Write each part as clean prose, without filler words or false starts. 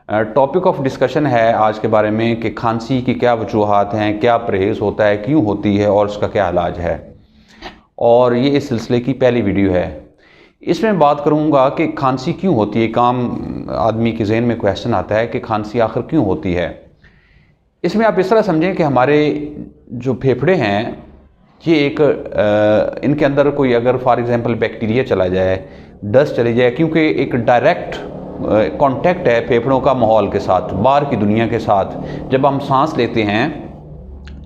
Topic of discussion है आज के बारे में कि खांसी की क्या वजूहात हैं, क्या परहेज़ होता है, क्यों होती है और उसका क्या इलाज है। और ये इस सिलसिले की पहली वीडियो है। इसमें बात करूँगा कि खांसी क्यों होती है। एक आम आदमी के जहन में क्वेश्चन आता है कि खांसी आखिर क्यों होती है। इसमें आप इस तरह समझें कि हमारे जो फेफड़े हैं ये एक इनके अंदर कोई अगर फॉर एग्जांपल बैक्टीरिया चला जाए, डस्ट चली जाए, क्योंकि एक डायरेक्ट कांटेक्ट है फेफड़ों का माहौल के साथ, बाहर की दुनिया के साथ। जब हम सांस लेते हैं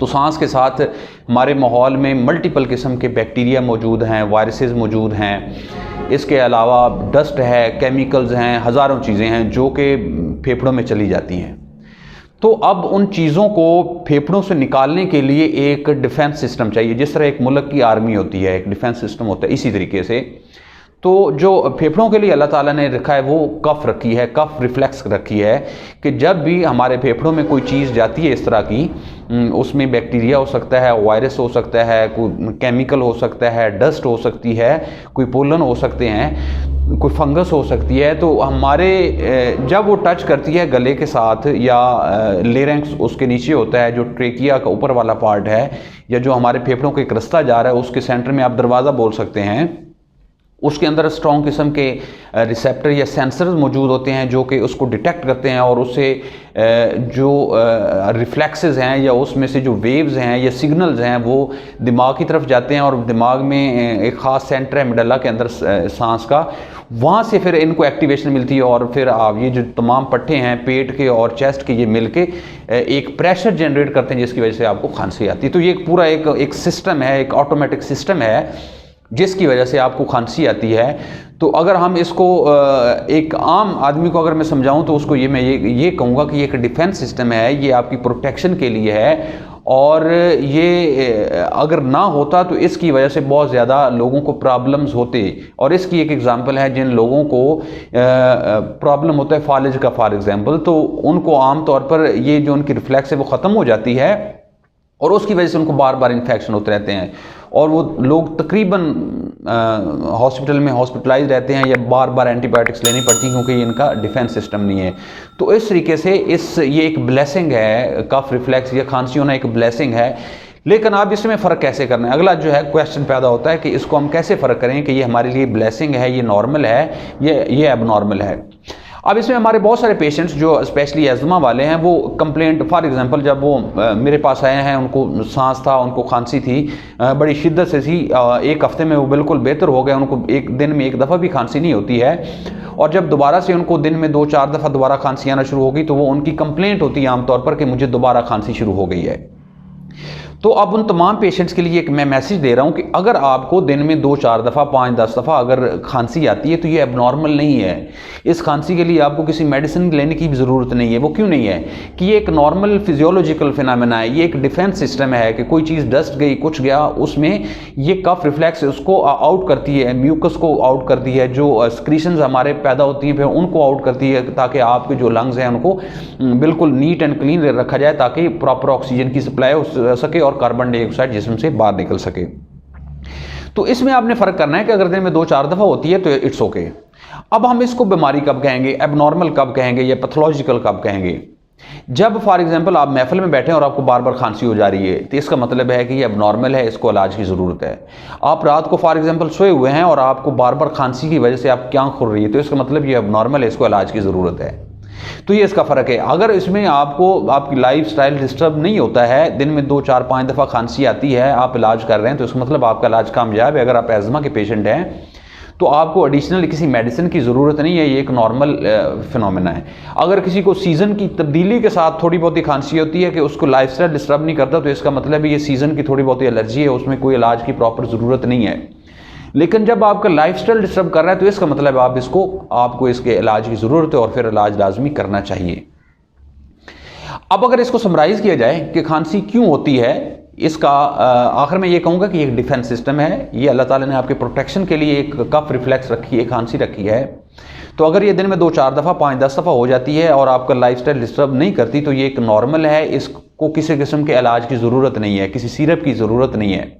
तो सांस के साथ हमारे माहौल में मल्टीपल किस्म के बैक्टीरिया मौजूद हैं, वायरसेस मौजूद हैं, इसके अलावा डस्ट है, केमिकल्स हैं, हज़ारों चीज़ें हैं जो कि फेफड़ों में चली जाती हैं। तो अब उन चीज़ों को फेफड़ों से निकालने के लिए एक डिफेंस सिस्टम चाहिए। जिस तरह एक मुल्क की आर्मी होती है, एक डिफेंस सिस्टम होता है, इसी तरीके से तो जो फेफड़ों के लिए अल्लाह ताला ने रखा है वो कफ रखी है, कफ रिफ्लेक्स रखी है कि जब भी हमारे फेफड़ों में कोई चीज़ जाती है इस तरह की, उसमें बैक्टीरिया हो सकता है, वायरस हो सकता है, कोई केमिकल हो सकता है, डस्ट हो सकती है, कोई पोलन हो सकते हैं, कोई फंगस हो सकती है, तो हमारे जब वो टच करती है गले के साथ या लेरेंक्स उसके नीचे होता है, जो ट्रेकिया का ऊपर वाला पार्ट है, या जो हमारे फेफड़ों के एक रास्ता जा रहा है उसके सेंटर में आप दरवाज़ा बोल सकते हैं, उसके अंदर स्ट्रॉन्ग किस्म के रिसेप्टर या सेंसर्स मौजूद होते हैं जो कि उसको डिटेक्ट करते हैं और उससे जो रिफ्लेक्सेस हैं या उसमें से जो वेव्स हैं या सिग्नल्स हैं वो दिमाग की तरफ जाते हैं और दिमाग में एक ख़ास सेंटर है मिडला के अंदर सांस का, वहाँ से फिर इनको एक्टिवेशन मिलती है और फिर आप ये जो तमाम पट्टे हैं पेट के और चेस्ट के ये मिलके एक प्रेशर जनरेट करते हैं जिसकी वजह से आपको खांसी आती है। तो ये एक पूरा एक सिस्टम है, एक ऑटोमेटिक सिस्टम है जिसकी वजह से आपको खांसी आती है। तो अगर हम इसको एक आम आदमी को अगर मैं समझाऊं तो उसको मैं ये कहूँगा कि ये एक डिफेंस सिस्टम है, ये आपकी प्रोटेक्शन के लिए है और ये अगर ना होता तो इसकी वजह से बहुत ज़्यादा लोगों को प्रॉब्लम्स होते। और इसकी एक एग्जांपल है जिन लोगों को प्रॉब्लम होता है फालिज का फॉर एग्जांपल, तो उनको आम तौर पर ये जो उनकी रिफ्लेक्स है वो ख़त्म हो जाती है और उसकी वजह से उनको बार बार इन्फेक्शन होते रहते हैं और वो लोग तकरीबन हॉस्पिटल में हॉस्पिटलाइज रहते हैं या बार बार एंटीबायोटिक्स लेनी पड़ती हैं क्योंकि इनका डिफेंस सिस्टम नहीं है। तो इस तरीके से ये एक ब्लेसिंग है, कफ रिफ्लेक्स या खांसी होना एक ब्लेसिंग है। लेकिन आप इसमें फ़र्क कैसे करना है, अगला जो है क्वेश्चन पैदा होता है कि इसको हम कैसे फ़र्क करें कि ये हमारे लिए ब्लेसिंग है, ये नॉर्मल है, ये एबनॉर्मल है। अब इसमें हमारे बहुत सारे पेशेंट्स जो स्पेशली एज़मा वाले हैं वो कंप्लेंट फॉर एग्जांपल जब वो मेरे पास आए हैं, उनको सांस था, उनको खांसी थी, बड़ी शिद्दत से थी, एक हफ्ते में वो बिल्कुल बेहतर हो गए, उनको एक दिन में एक दफ़ा भी खांसी नहीं होती है। और जब दोबारा से उनको दिन में 2-4 दफ़ा दोबारा खांसी आना शुरू हो गई तो वो उनकी कंप्लेंट होती है आमतौर पर कि मुझे दोबारा खांसी शुरू हो गई है। तो अब उन तमाम पेशेंट्स के लिए एक मैं मैसेज दे रहा हूं कि अगर आपको दिन में 2-4 दफ़ा 5-10 दफ़ा अगर खांसी आती है तो ये एबनॉर्मल नहीं है। इस खांसी के लिए आपको किसी मेडिसिन लेने की भी ज़रूरत नहीं है। वो क्यों नहीं है कि ये एक नॉर्मल फिजियोलॉजिकल फिनोमेना है, ये एक डिफेंस सिस्टम है कि कोई चीज़ डस्ट गई, कुछ गया, उसमें ये कफ रिफ्लेक्स उसको आउट करती है, म्यूकस को आउट करती है, जो स्क्रीशंस हमारे पैदा होती हैं फिर उनको आउट करती है ताकि आपके जो लंग्स हैं उनको बिल्कुल नीट एंड क्लीन रखा जाए ताकि प्रॉपर ऑक्सीजन की सप्लाई हो सके और कार्बन डाइऑक्साइड जिस्म से बाहर निकल सके। तो इसमें आपने फर्क करना है कि अगर दिन में 2-4 दफा होती है तो इट्स ओके। अब हम इसको बीमारी कब कहेंगे, एबनॉर्मल कब कहेंगे या पैथोलॉजिकल कब कहेंगे? जब फॉर एग्जांपल आप महफिल में बैठे हैं और आपको बार बार खांसी हो जा रही है तो इसका मतलब है कि ये एबनॉर्मल है, इसको इलाज की ज़रूरत है। आप रात को फॉर एग्जांपल सोए हुए हैं और आपको बार बार खांसी की वजह से आपकी आंख खुल रही है तो इसका मतलब ये एबनॉर्मल है, इसको इलाज की ज़रूरत है। तो ये इसका फ़र्क है। अगर इसमें आपको आपकी लाइफस्टाइल डिस्टर्ब नहीं होता है, दिन में 2-4-5 दफ़ा खांसी आती है, आप इलाज कर रहे हैं तो इसका मतलब आपका इलाज कामयाब है। अगर आप एज़मा के पेशेंट हैं तो आपको एडिशनल किसी मेडिसिन की ज़रूरत नहीं है, ये एक नॉर्मल फिनोमेना है। अगर किसी को सीज़न की तब्दीली के साथ थोड़ी बहुत ही खांसी होती है कि उसको लाइफस्टाइल डिस्टर्ब नहीं करता तो इसका मतलब ये सीज़न की थोड़ी बहुत ही एलर्जी है, उसमें कोई इलाज की प्रॉपर ज़रूरत नहीं है। लेकिन जब आपका लाइफस्टाइल डिस्टर्ब कर रहा है तो इसका मतलब आपको इसके इलाज की ज़रूरत है और फिर इलाज लाजमी करना चाहिए। अब अगर इसको समराइज़ किया जाए कि खांसी क्यों होती है, इसका आखिर में ये कहूँगा कि एक डिफेंस सिस्टम है। ये अल्लाह ताला ने आपके प्रोटेक्शन के लिए एक कफ रिफ्लेक्स रखी है, खांसी रखी है। तो अगर ये दिन में 2-4 दफ़ा 5-10 दफ़ा हो जाती है और आपका लाइफस्टाइल डिस्टर्ब नहीं करती तो ये एक नॉर्मल है, इसको किसी किस्म के इलाज की ज़रूरत नहीं है, किसी सिरप की ज़रूरत नहीं है।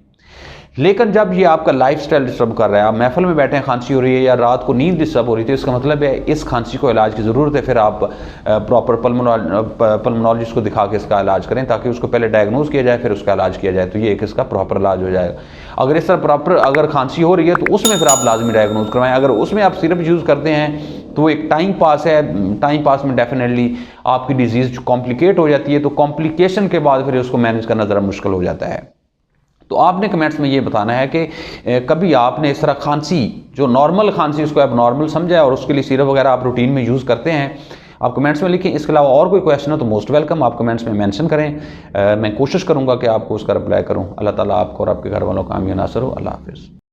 लेकिन जब ये आपका लाइफस्टाइल डिस्टर्ब कर रहा है, आप महफिल में बैठे हैं, खांसी हो रही है या रात को नींद डिस्टर्ब हो रही है, तो इसका मतलब है इस खांसी को इलाज की ज़रूरत है। फिर आप प्रॉपर पल्मोनोलॉजिस्ट को दिखा के इसका इलाज करें, ताकि उसको पहले डायग्नोज किया जाए, फिर उसका इलाज किया जाए, तो ये एक इसका प्रॉपर इलाज हो जाएगा। अगर इस तरह प्रॉपर अगर खांसी हो रही है तो उसमें फिर आप लाजमी डायग्नोज करवाएं। अगर उसमें आप सिरप यूज़ करते हैं तो एक टाइम पास है, टाइम पास में डेफिनेटली आपकी डिजीज़ कॉम्प्लिकेट हो जाती है, तो कॉम्प्लिकेशन के बाद फिर उसको मैनेज करना ज़रा मुश्किल हो जाता है। तो आपने कमेंट्स में ये बताना है कि कभी आपने इस तरह खांसी, जो नॉर्मल खांसी उसको आप नॉर्मल समझा है और उसके लिए सिरप वगैरह आप रूटीन में यूज़ करते हैं, आप कमेंट्स में लिखें। इसके अलावा और कोई क्वेश्चन हो तो मोस्ट वेलकम, आप कमेंट्स में मेंशन करें। मैं कोशिश करूंगा कि आपको उसका रिप्लाई करूं। अल्लाह ताला आपको और आपके घर वालों का आमीन नासर हो। अल्लाह हाफिज़।